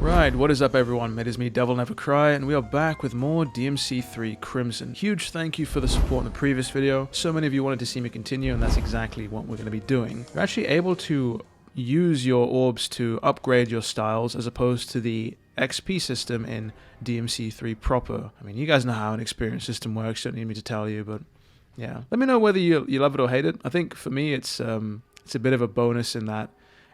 Right, what is up everyone? It is me, DevilNeverCry, and we are back with more DMC3 Crimson. Huge thank you for the support in the previous video. So many of you wanted to see me continue, and that's exactly what we're going to be doing. You're actually able to use your orbs to upgrade your styles as opposed to the XP system in DMC3 proper. I mean, you guys know how an experience system works, don't need me to tell you, but yeah. Let me know whether you love it or hate it. I think for me it's a bit of a bonus in that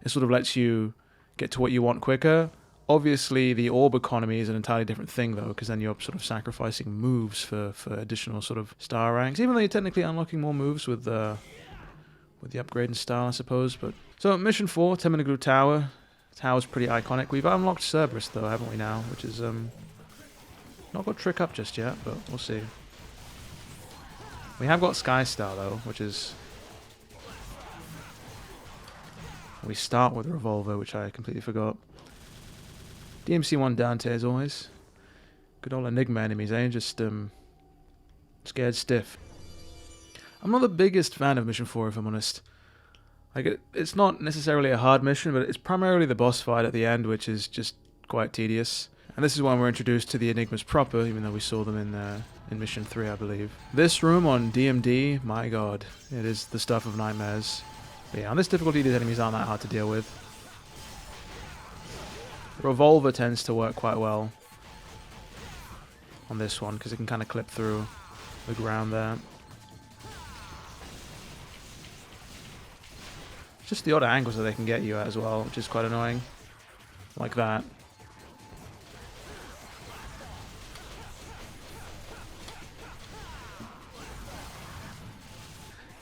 it sort of lets you get to what you want quicker. Obviously, the orb economy is an entirely different thing, though, because then you're sort of sacrificing moves for additional sort of star ranks, even though you're technically unlocking more moves with the upgrade and style, I suppose. But so, Mission 4, Temeniglu Tower. Tower's pretty iconic. We've unlocked Cerberus, though, haven't we now? Which is, not got Trick up just yet, but we'll see. We have got Sky Star, though, which is... We start with a Revolver, which I completely forgot. DMC1 Dante, as always. Good old Enigma enemies, eh? Just, scared stiff. I'm not the biggest fan of Mission 4, if I'm honest. Like, it's not necessarily a hard mission, but it's primarily the boss fight at the end, which is just quite tedious. And this is when we're introduced to the Enigmas proper, even though we saw them in Mission 3, I believe. This room on DMD, my god, it is the stuff of nightmares. But yeah, on this difficulty, these enemies aren't that hard to deal with. Revolver tends to work quite well on this one because it can kind of clip through the ground there. Just the odd angles that they can get you at as well, which is quite annoying. Like that.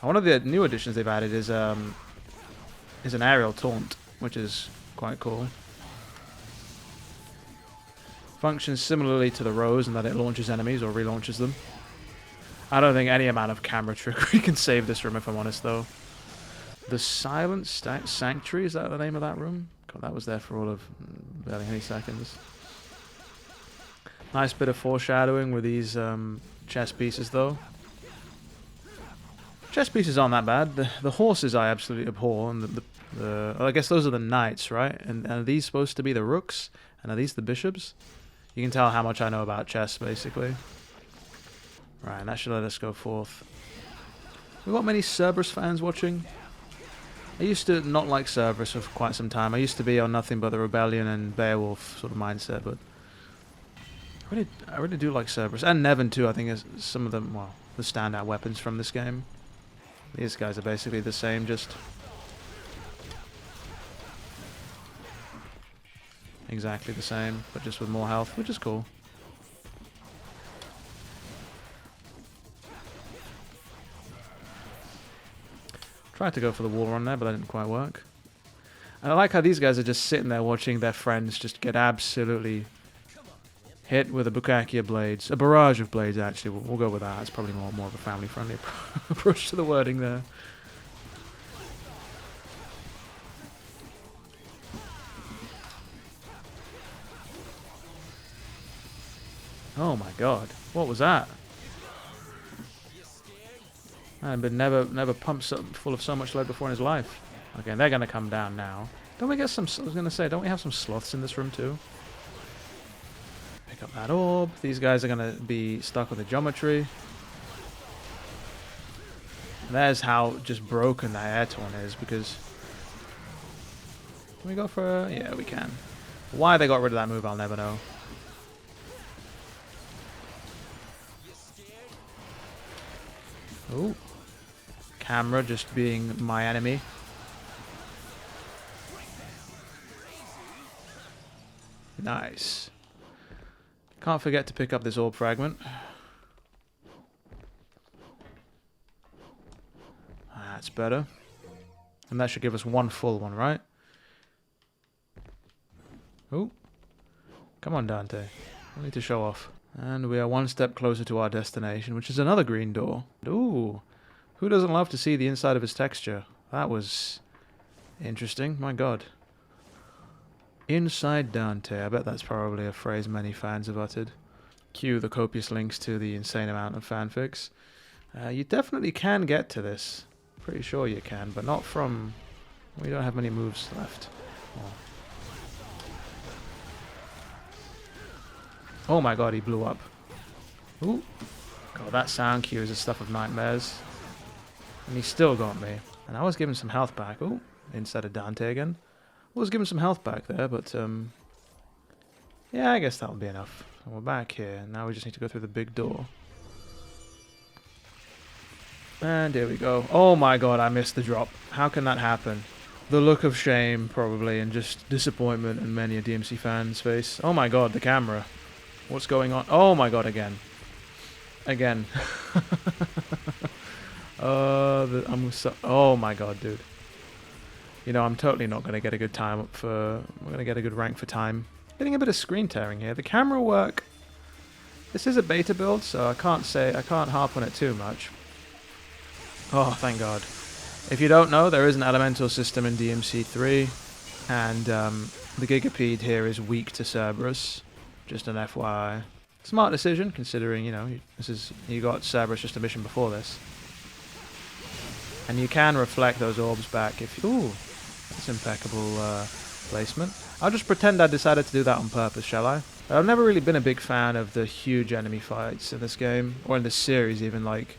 One of the new additions they've added is an aerial taunt, which is quite cool. Functions similarly to the Rose in that it launches enemies or relaunches them. I don't think any amount of camera trickery can save this room, if I'm honest, though. The Silent Sanctuary, is that the name of that room? God, that was there for all of barely any seconds. Nice bit of foreshadowing with these chess pieces, though. Chess pieces aren't that bad. The horses I absolutely abhor, and I guess those are the knights, right? And are these supposed to be the rooks? And are these the bishops? You can tell how much I know about chess, basically. Right, and that should let us go forth. We've got many Cerberus fans watching. I used to not like Cerberus for quite some time. I used to be on nothing but the Rebellion and Beowulf sort of mindset, but I really do like Cerberus. And Nevin, too, I think, is some of them, well, the standout weapons from this game. These guys are basically the same, just... exactly the same, but just with more health, which is cool. Tried to go for the wall run there, but that didn't quite work. And I like how these guys are just sitting there watching their friends just get absolutely hit with a bukkake of blades. A barrage of blades, actually. We'll go with that. It's probably more of a family-friendly approach to the wording there. Oh my god, what was that? Man, but never pumped full of so much lead before in his life. Okay, they're gonna come down now. Don't we get some, I was gonna say, don't we have some sloths in this room too? Pick up that orb. These guys are gonna be stuck with the geometry. There's how just broken that air torn is, because... Can we go for a... Yeah, we can. Why they got rid of that move, I'll never know. Ooh. Camera just being my enemy. Nice. Can't forget to pick up this orb fragment. That's better. And that should give us one full one, right? Ooh. Come on, Dante. I need to show off. And we are one step closer to our destination, which is another green door. Ooh. Who doesn't love to see the inside of his texture? That was interesting. My god. Inside Dante. I bet that's probably a phrase many fans have uttered. Cue the copious links to the insane amount of fanfics. You definitely can get to this. Pretty sure you can, but not from... We don't have many moves left. Oh. Oh my god, he blew up. Ooh. God, that sound cue is the stuff of nightmares. And he still got me. And I was giving some health back. Ooh, instead of Dante again. I was giving some health back there, but yeah, I guess that'll be enough. And we're back here. Now we just need to go through the big door. And here we go. Oh my god, I missed the drop. How can that happen? The look of shame, probably, and just disappointment in many a DMC fan's face. Oh my god, the camera. What's going on? Oh my god, again. Again. Oh my god, dude. You know, I'm totally not going to get a good time up for... I'm going to get a good rank for time. Getting a bit of screen tearing here. The camera work... This is a beta build, so I can't harp on it too much. Oh, thank god. If you don't know, there is an elemental system in DMC3, and the Gigapede here is weak to Cerberus. Just an FYI. Smart decision, considering, you know, you got Cerberus just a mission before this. And you can reflect those orbs back if you... Ooh, that's impeccable placement. I'll just pretend I decided to do that on purpose, shall I? I've never really been a big fan of the huge enemy fights in this game, or in this series even, like...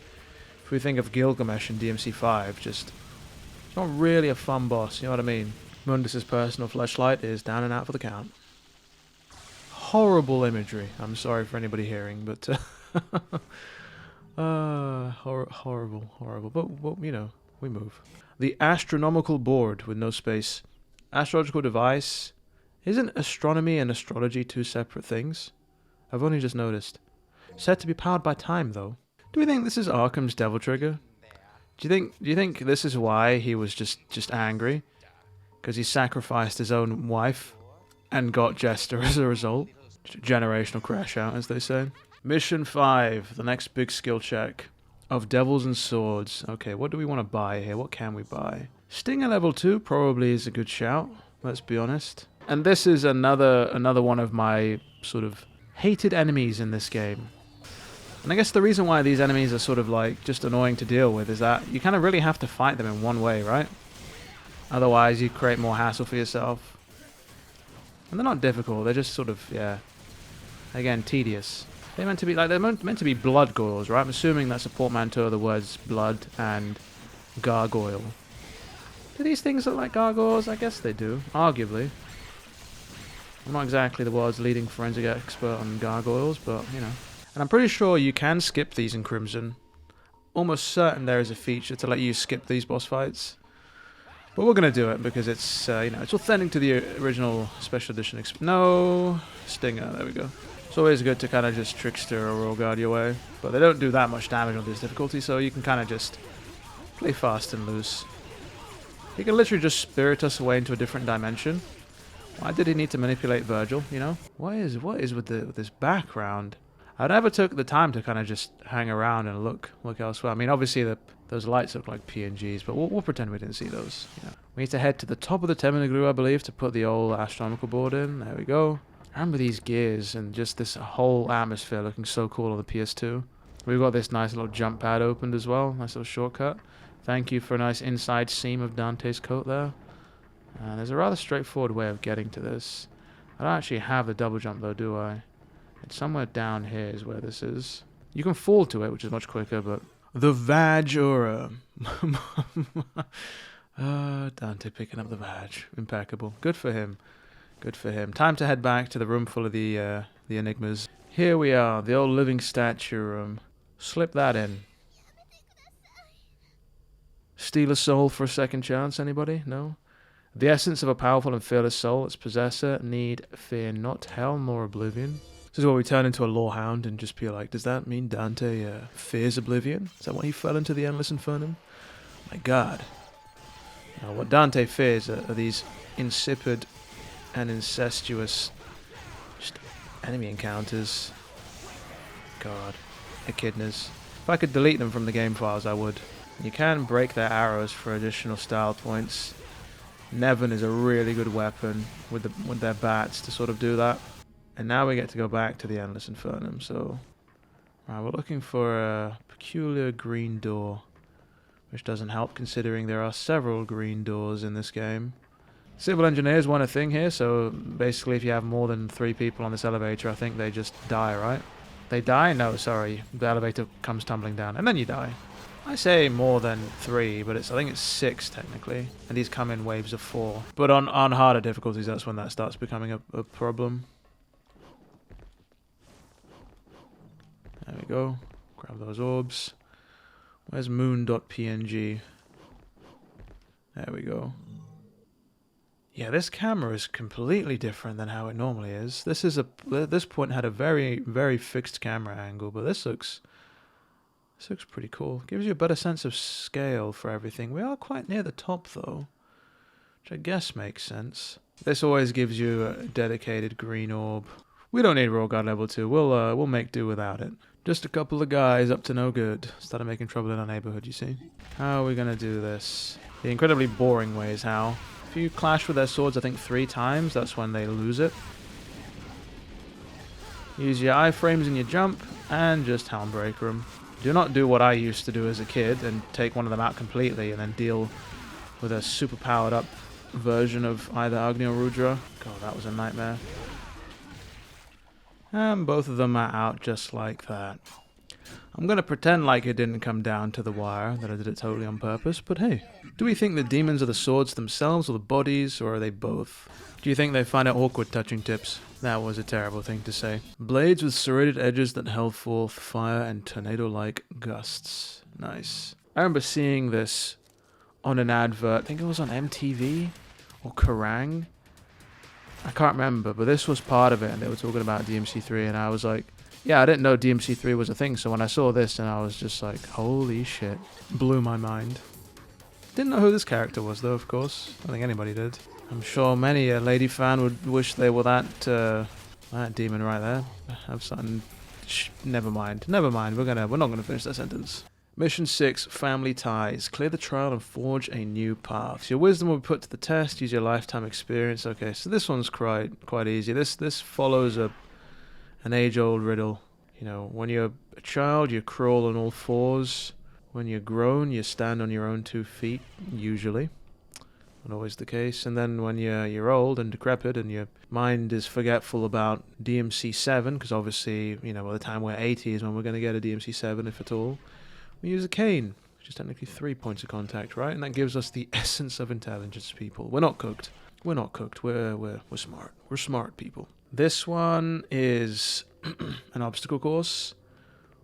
If we think of Gilgamesh in DMC5, just... It's not really a fun boss, you know what I mean? Mundus's personal fleshlight is down and out for the count. Horrible imagery. I'm sorry for anybody hearing, but... horrible. But, you know, we move. The astronomical board with no space. Astrological device. Isn't astronomy and astrology two separate things? I've only just noticed. Said to be powered by time, though. Do we think this is Arkham's devil trigger? Do you think this is why he was just angry? Because he sacrificed his own wife and got Jester as a result? Generational crash out, as they say. Mission 5, the next big skill check. Of Devils and Swords. Okay, what do we want to buy here? What can we buy? Stinger level 2 probably is a good shout, let's be honest. And this is another one of my sort of hated enemies in this game. And I guess the reason why these enemies are sort of like just annoying to deal with is that you kind of really have to fight them in one way, right? Otherwise you create more hassle for yourself. And they're not difficult, they're just sort of, yeah, again, tedious. They're meant to be like, they're meant to be blood goyles, right? I'm assuming that's a portmanteau of the words blood and gargoyle. Do these things look like gargoyles? I guess they do, arguably. I'm not exactly the world's leading forensic expert on gargoyles, but, you know. And I'm pretty sure you can skip these in Crimson. Almost certain there is a feature to let you skip these boss fights. But we're going to do it because it's, you know, it's authentic to the original Special Edition. No, Stinger, there we go. It's always good to kind of just Trickster or Royal Guard your way. But they don't do that much damage on this difficulty, so you can kind of just play fast and loose. He can literally just spirit us away into a different dimension. Why did he need to manipulate Virgil, you know? What is with this background? I never took the time to kind of just hang around and look elsewhere. I mean, obviously those lights look like PNGs, but we'll pretend we didn't see those. You know. We need to head to the top of the Temenagru, I believe, to put the old astronomical board in. There we go. I remember these gears and just this whole atmosphere looking so cool on the PS2. We've got this nice little jump pad opened as well. Nice little shortcut. Thank you for a nice inside seam of Dante's coat there. There's a rather straightforward way of getting to this. I don't actually have the double jump though, do I? It's somewhere down here is where this is. You can fall to it, which is much quicker, but... The Vag-ura. Dante picking up the Vag. Impeccable. Good for him. Good for him. Time to head back to the room full of the enigmas. Here we are, the old living statue room. Slip that in. Steal a soul for a second chance, anybody? No? The essence of a powerful and fearless soul, its possessor need fear not hell nor oblivion. This is where we turn into a lore hound and just be like, does that mean Dante fears oblivion? Is that why he fell into the endless infernum? My god. Now, what Dante fears are these insipid and incestuous just enemy encounters. God. Echidnas. If I could delete them from the game files, I would. You can break their arrows for additional style points. Nevin is a really good weapon with their bats to sort of do that. And now we get to go back to the Endless Infernum, so... Right, we're looking for a peculiar green door, which doesn't help considering there are several green doors in this game. Civil engineers want a thing here, so basically if you have more than 3 people on this elevator, I think they just die, right? They die? No, sorry. The elevator comes tumbling down, and then you die. I say more than 3, but I think it's 6 technically, and these come in waves of 4. But on harder difficulties, that's when that starts becoming a problem. There we go. Grab those orbs. Where's moon.png? There we go. Yeah, this camera is completely different than how it normally is. This point had a very, very fixed camera angle, but this looks pretty cool. Gives you a better sense of scale for everything. We are quite near the top though, which I guess makes sense. This always gives you a dedicated green orb. We don't need Roll Guard level 2. We'll make do without it. Just a couple of guys up to no good. Started making trouble in our neighborhood, you see. How are we gonna do this? The incredibly boring way is how. If you clash with their swords, I think 3 times, that's when they lose it. Use your iframes in your jump, and just Helmbreaker them. Do not do what I used to do as a kid, and take one of them out completely, and then deal with a super powered up version of either Agni or Rudra. God, that was a nightmare. And both of them are out just like that. I'm going to pretend like it didn't come down to the wire, that I did it totally on purpose, but hey. Do we think the demons are the swords themselves or the bodies, or are they both? Do you think they find it awkward touching tips? That was a terrible thing to say. Blades with serrated edges that held forth fire and tornado-like gusts. Nice. I remember seeing this on an advert, I think it was on MTV or Kerrang. I can't remember, but this was part of it, and they were talking about DMC3, and I was like, yeah, I didn't know DMC3 was a thing, so when I saw this, and I was just like, holy shit. Blew my mind. Didn't know who this character was, though, of course. I don't think anybody did. I'm sure many a lady fan would wish they were that demon right there. Have something... Never mind. Never mind. We're not gonna finish that sentence. Mission 6, Family Ties. Clear the trial and forge a new path. Your wisdom will be put to the test. Use your lifetime experience. Okay, so this one's quite easy. This follows an age-old riddle. You know, when you're a child, you crawl on all 4s. When you're grown, you stand on your own 2 feet, usually. Not always the case. And then when you're old and decrepit and your mind is forgetful about DMC 7, because obviously, you know, by the time we're 80 is when we're going to get a DMC 7, if at all, we use a cane, which is technically 3 points of contact, right? And that gives us the essence of intelligence, people. We're not cooked. We're not cooked. We're smart. We're smart people. This one is an obstacle course,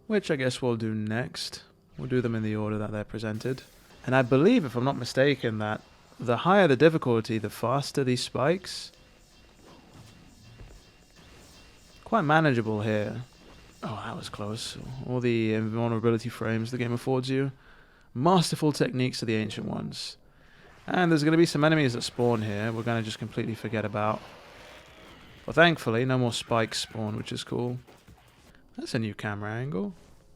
which I guess we'll do next. We'll do them in the order that they're presented. And I believe, if I'm not mistaken, that the higher the difficulty, the faster these spikes. Quite manageable here. Oh, that was close. All the invulnerability frames the game affords you. Masterful techniques of the ancient ones. And there's going to be some enemies that spawn here we're going to just completely forget about. But thankfully, no more spikes spawn, which is cool. That's a new camera angle.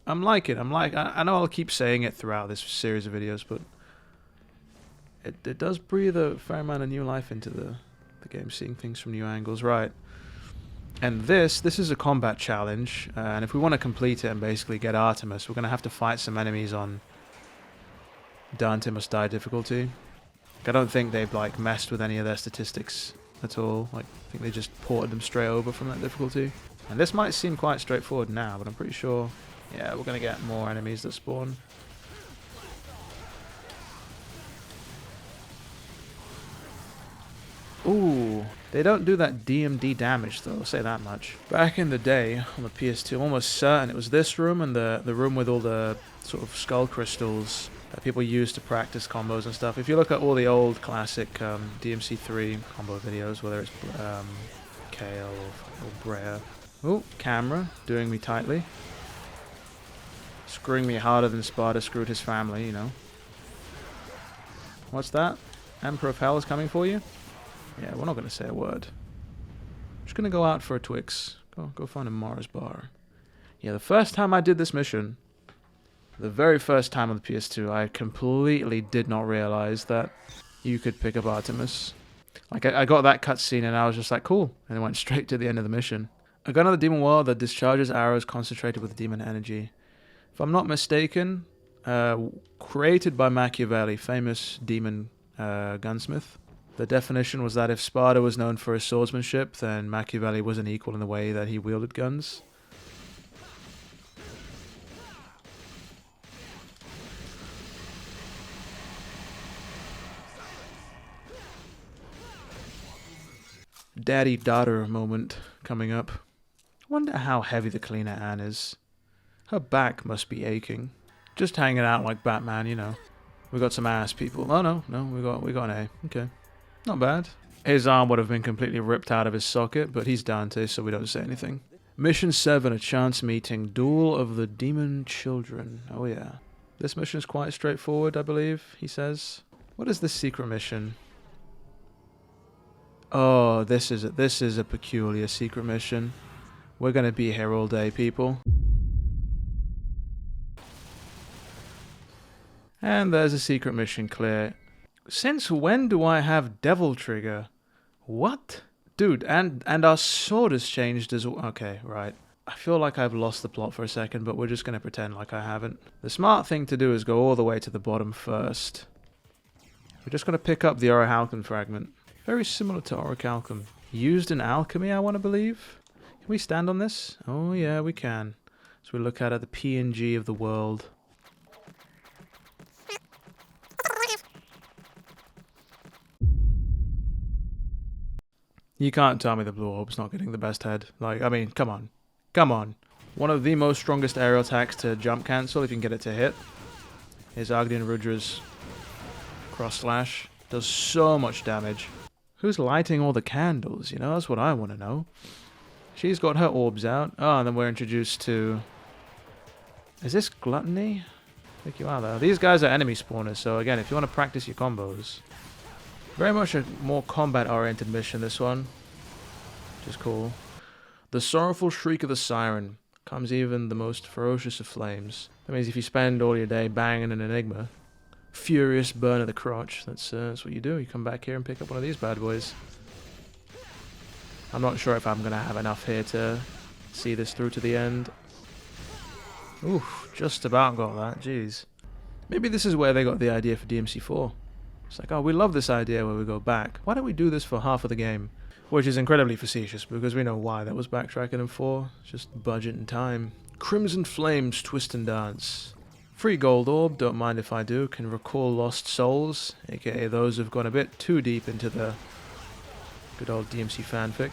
I'm liking it. I know I'll keep saying it throughout this series of videos, but it does breathe a fair amount of new life into the game, seeing things from new angles. Right. And this is a combat challenge, and if we want to complete it and basically get Artemis, we're going to have to fight some enemies on Dante Must Die difficulty. I don't think they've like messed with any of their statistics at all. Like, I think they just ported them straight over from that difficulty. And this might seem quite straightforward now, but I'm pretty sure, yeah, we're going to get more enemies that spawn. Ooh, they don't do that DMD damage though, I'll say that much. Back in the day, on the PS2, I'm almost certain it was this room and the room with all the sort of skull crystals that people use to practice combos and stuff. If you look at all the old classic DMC3 combo videos, whether it's Kale or Brea. Oh, camera, doing me tightly. Screwing me harder than Sparta screwed his family, you know. What's that? Emperor of Hell is coming for you? Yeah, we're not going to say a word. Just going to go out for a Twix. Go find a Mars bar. Yeah, the first time I did this mission, the very first time on the PS2, I completely did not realize that you could pick up Artemis. Like, I got that cutscene and I was just like, cool. And it went straight to the end of the mission. A gun of the demon world that discharges arrows concentrated with demon energy. If I'm not mistaken, created by Machiavelli, famous demon gunsmith. The definition was that if Sparta was known for his swordsmanship, then Machiavelli wasn't equal in the way that he wielded guns. Daddy-daughter moment coming up. I wonder how heavy the cleaner Anne is. Her back must be aching. Just hanging out like Batman, you know. We got some ass, people. Oh no, we got an A. Okay. Not bad. His arm would have been completely ripped out of his socket, but he's Dante, so we don't say anything. Mission 7, a chance meeting. Duel of the Demon Children. Oh yeah. This mission is quite straightforward, I believe, he says. What is this secret mission? Oh, this is a peculiar secret mission. We're gonna be here all day, people. And there's a secret mission clear. Since when do I have Devil Trigger? What? Dude, and our sword has changed as well. Okay, right. I feel like I've lost the plot for a second, but we're just gonna pretend like I haven't. The smart thing to do is go all the way to the bottom first. We're just gonna pick up the Orichalcum fragment. Very similar to Orichalcum. Used in alchemy, I want to believe. Can we stand on this? Oh yeah, we can. So we look at the PNG of the world. You can't tell me the blue orb's not getting the best head. Like, I mean, come on. Come on. One of the most strongest aerial attacks to jump cancel if you can get it to hit is Agni and Rudra's cross slash. Does so much damage. Who's lighting all the candles? You know, that's what I want to know. She's got her orbs out. Oh, and then we're introduced to... Is this Gluttony? Take you out there. These guys are enemy spawners, so again, if you want to practice your combos... Very much a more combat-oriented mission, this one. Which is cool. The sorrowful shriek of the siren comes even the most ferocious of flames. That means if you spend all your day banging an enigma, furious burn of the crotch, that's what you do. You come back here and pick up one of these bad boys. I'm not sure if I'm going to have enough here to see this through to the end. Oof, just about got that, jeez. Maybe this is where they got the idea for DMC4. It's like, oh, we love this idea where we go back. Why don't we do this for half of the game? Which is incredibly facetious, because we know why that was backtracking in 4. It's just budget and time. Crimson Flames, Twist and Dance. Free gold orb, don't mind if I do, can recall lost souls, aka those who've gone a bit too deep into the good old DMC fanfic.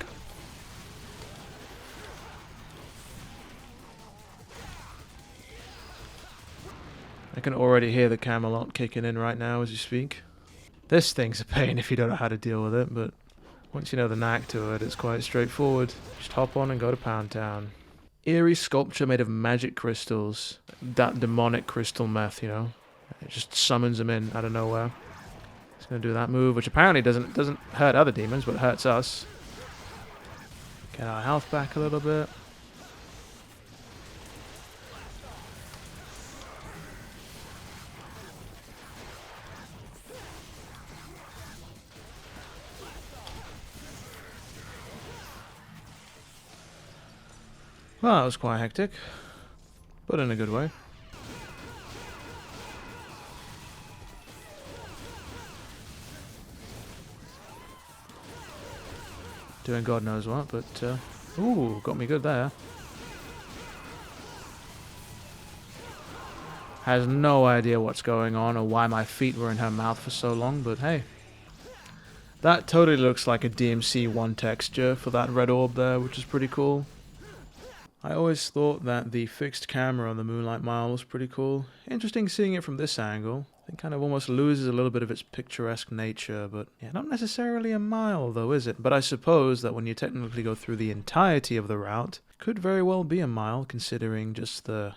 I can already hear the Camelot kicking in right now as you speak. This thing's a pain if you don't know how to deal with it, but once you know the knack to it, it's quite straightforward. Just hop on and go to Pound Town. Eerie sculpture made of magic crystals. That demonic crystal meth, you know. It just summons them in out of nowhere. It's going to do that move, which apparently doesn't hurt other demons, but hurts us. Get our health back a little bit. Well, that was quite hectic, but in a good way. Doing God knows what, but, ooh, got me good there. Has no idea what's going on or why my feet were in her mouth for so long, but hey. That totally looks like a DMC 1 texture for that red orb there, which is pretty cool. I always thought that the fixed camera on the Moonlight Mile was pretty cool. Interesting seeing it from this angle. It kind of almost loses a little bit of its picturesque nature, but yeah, not necessarily a mile though, is it? But I suppose that when you technically go through the entirety of the route, it could very well be a mile, considering just the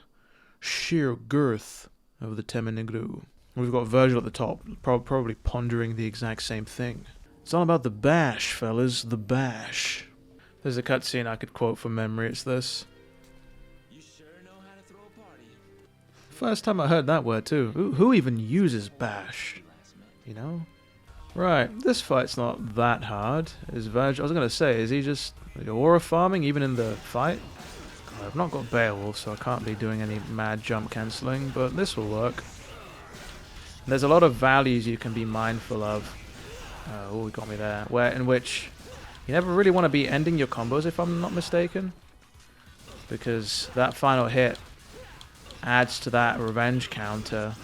sheer girth of the Temenigru. We've got Virgil at the top, probably pondering the exact same thing. It's all about the bash, fellas, the bash. There's a cutscene I could quote from memory, it's this. First time I heard that word too. Who even uses bash? You know? Right, this fight's not that hard. Is Virgil, I was gonna say, is he just aura farming even in the fight? God, I've not got Beowulf, so I can't be doing any mad jump cancelling, but this will work. There's a lot of values you can be mindful of Oh, he got me there. In which you never really want to be ending your combos, if I'm not mistaken. Because that final hit adds to that revenge counter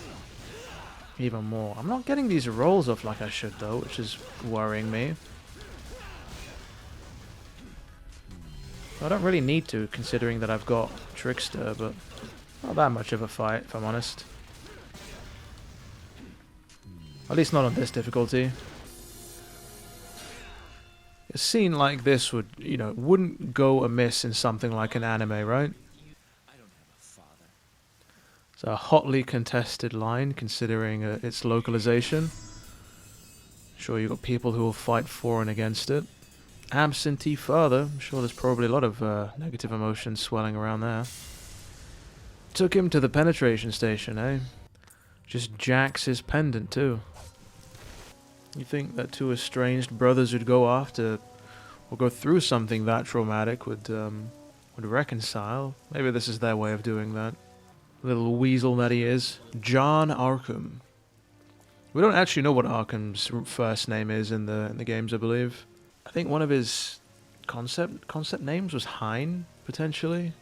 even more. I'm not getting these rolls off like I should, though, which is worrying me. I don't really need to, considering that I've got Trickster, but not that much of a fight, if I'm honest. At least not on this difficulty. A scene like this would, you know, wouldn't go amiss in something like an anime, right? It's a hotly contested line, considering its localization. Sure, you've got people who will fight for and against it. Absentee father, I'm sure there's probably a lot of negative emotions swelling around there. Took him to the penetration station, eh? Just jacks his pendant too. You think that two estranged brothers who'd go after or go through something that traumatic would reconcile? Maybe this is their way of doing that. Little weasel that he is. John Arkham. We don't actually know what Arkham's first name is in the games, I believe. I think one of his concept names was Hein, potentially.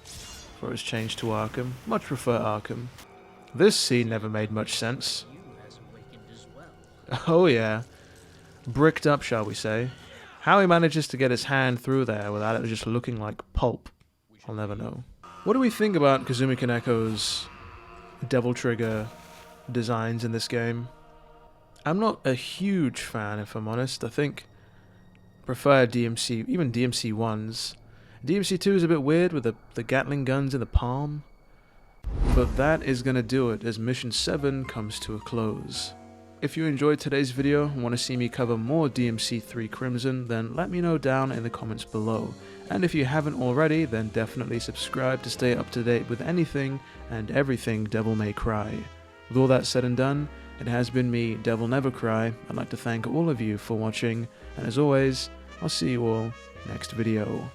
Before it was changed to Arkham. Much prefer Arkham. This scene never made much sense. Oh yeah. Bricked up, shall we say. How he manages to get his hand through there without it just looking like pulp, I'll never know. What do we think about Kazumi Kaneko's Devil Trigger designs in this game? I'm not a huge fan, if I'm honest. I think prefer DMC, even DMC 1's. DMC 2 is a bit weird with the Gatling guns in the palm. But that is going to do it as Mission 7 comes to a close. If you enjoyed today's video and want to see me cover more DMC 3 Crimson, then let me know down in the comments below. And if you haven't already, then definitely subscribe to stay up to date with anything and everything Devil May Cry. With all that said and done, it has been me, DevilNeverCry. I'd like to thank all of you for watching, and as always, I'll see you all next video.